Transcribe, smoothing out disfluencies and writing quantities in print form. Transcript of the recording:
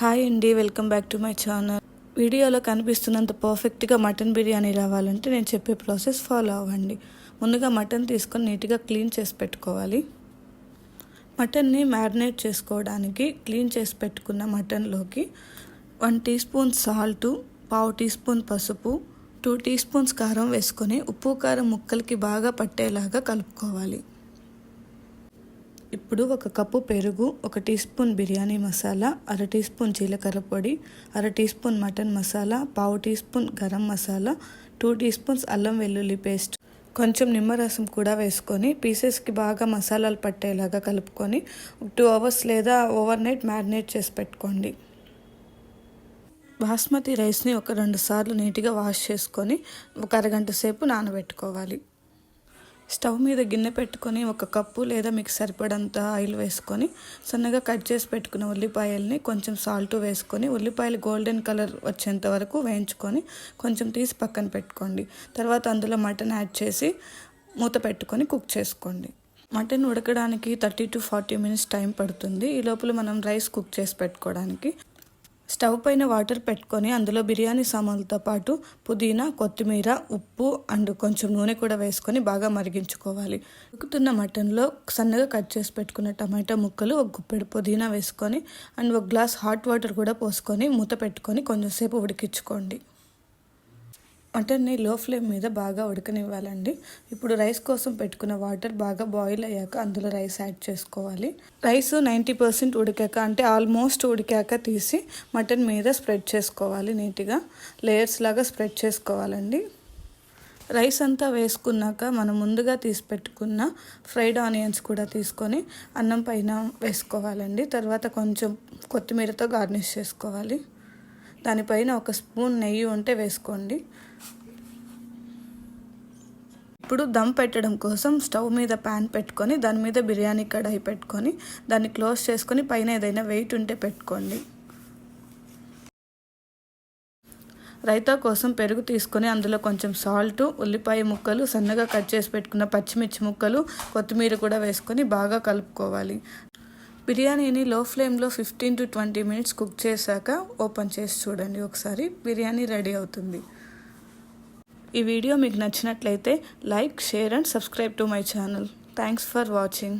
Hi అండి, welcome back to my channel. వీడియోలో కనిపిస్తున్నంత పర్ఫెక్ట్గా మటన్ బిర్యానీ రావాలంటే నేను చెప్పే ప్రాసెస్ ఫాలో అవ్వండి. ముందుగా మటన్ తీసుకొని నీట్గా క్లీన్ చేసి పెట్టుకోవాలి. మటన్ని మ్యారినేట్ చేసుకోవడానికి క్లీన్ చేసి పెట్టుకున్న మటన్లోకి 1 teaspoon salt, 1/2 teaspoon పసుపు, 2 టీ స్పూన్స్ కారం వేసుకొని ఉప్పు కారం ముక్కలకి బాగా పట్టేలాగా కలుపుకోవాలి. ఇప్పుడు 1 కప్పు పెరుగు, 1 teaspoon biryani masala, 1/2 teaspoon జీలకర్ర పొడి, 1/2 teaspoon mutton masala, 1/2 teaspoon garam masala, 2 teaspoons అల్లం వెల్లుల్లి పేస్ట్, కొంచెం నిమ్మరసం కూడా వేసుకొని పీసెస్కి బాగా మసాలాలు పట్టేలాగా కలుపుకొని 2 అవర్స్ లేదా ఓవర్ నైట్ మ్యారినేట్ చేసి పెట్టుకోండి. బాస్మతి రైస్ని 1-2 సార్లు నీట్గా వాష్ చేసుకొని 1 అరగంట సేపు నానబెట్టుకోవాలి. స్టవ్ మీద గిన్నె పెట్టుకొని 1 కప్పు లేదా మీకు సరిపడంత ఆయిల్ వేసుకొని సన్నగా కట్ చేసి పెట్టుకున్న ఉల్లిపాయల్ని కొంచెం సాల్ట్ వేసుకొని ఉల్లిపాయలు గోల్డెన్ కలర్ వచ్చేంత వరకు వేయించుకొని కొంచెం తీసి పక్కన పెట్టుకోండి. తర్వాత అందులో మటన్ యాడ్ చేసి మూత పెట్టుకొని కుక్ చేసుకోండి. మటన్ ఉడకడానికి 30 to 40 మినిట్స్ టైం పడుతుంది. ఈ లోపల మనం రైస్ కుక్ చేసి పెట్టుకోవడానికి స్టవ్ పైన వాటర్ పెట్టుకొని అందులో బిర్యానీ సామాన్లతో పాటు పుదీనా, కొత్తిమీర, ఉప్పు అండ్ కొంచెం నూనె కూడా వేసుకొని బాగా మరిగించుకోవాలి. ఉడుకుతున్న మటన్లో సన్నగా కట్ చేసి పెట్టుకున్న టమాటా ముక్కలు, 1 గుప్పెడు పుదీనా వేసుకొని అండ్ 1 గ్లాస్ హాట్ వాటర్ కూడా పోసుకొని మూత పెట్టుకొని కొంచెంసేపు ఉడికించుకోండి. మటన్ని లో ఫ్లేమ్ మీద బాగా ఉడకనివ్వాలండి. ఇప్పుడు రైస్ కోసం పెట్టుకున్న వాటర్ బాగా బాయిల్ అయ్యాక అందులో రైస్ యాడ్ చేసుకోవాలి. రైస్ 90% ఉడికాక అంటే ఆల్మోస్ట్ ఉడికాక తీసి మటన్ మీద స్ప్రెడ్ చేసుకోవాలి. నీట్గా లేయర్స్ లాగా స్ప్రెడ్ చేసుకోవాలండి. రైస్ అంతా వేసుకున్నాక మనం ముందుగా తీసి పెట్టుకున్న ఫ్రైడ్ ఆనియన్స్ కూడా తీసుకొని అన్నం పైన వేసుకోవాలండి. తర్వాత కొంచెం కొత్తిమీరతో గార్నిష్ చేసుకోవాలి. దానిపైన 1 స్పూన్ నెయ్యి ఉంటే వేసుకోండి. ఇప్పుడు దమ్ పెట్టడం కోసం స్టవ్ మీద ప్యాన్ పెట్టుకొని దాని మీద బిర్యానీ కడాయి పెట్టుకొని దాన్ని క్లోజ్ చేసుకొని పైన ఏదైనా వెయిట్ ఉంటే పెట్టుకోండి. రైతా కోసం పెరుగు తీసుకొని అందులో కొంచెం సాల్ట్, ఉల్లిపాయ ముక్కలు, సన్నగా కట్ చేసి పెట్టుకున్న పచ్చిమిర్చి ముక్కలు, కొత్తిమీర కూడా వేసుకొని బాగా కలుపుకోవాలి. బిర్యానీని లో ఫ్లేమ్లో 15 to 20 మినిట్స్ కుక్ చేశాక ఓపెన్ చేసి చూడండి. ఒకసారి బిర్యానీ రెడీ అవుతుంది. ఈ వీడియో మీకు నచ్చినట్లయితే like, share and subscribe to my channel. Thanks for watching.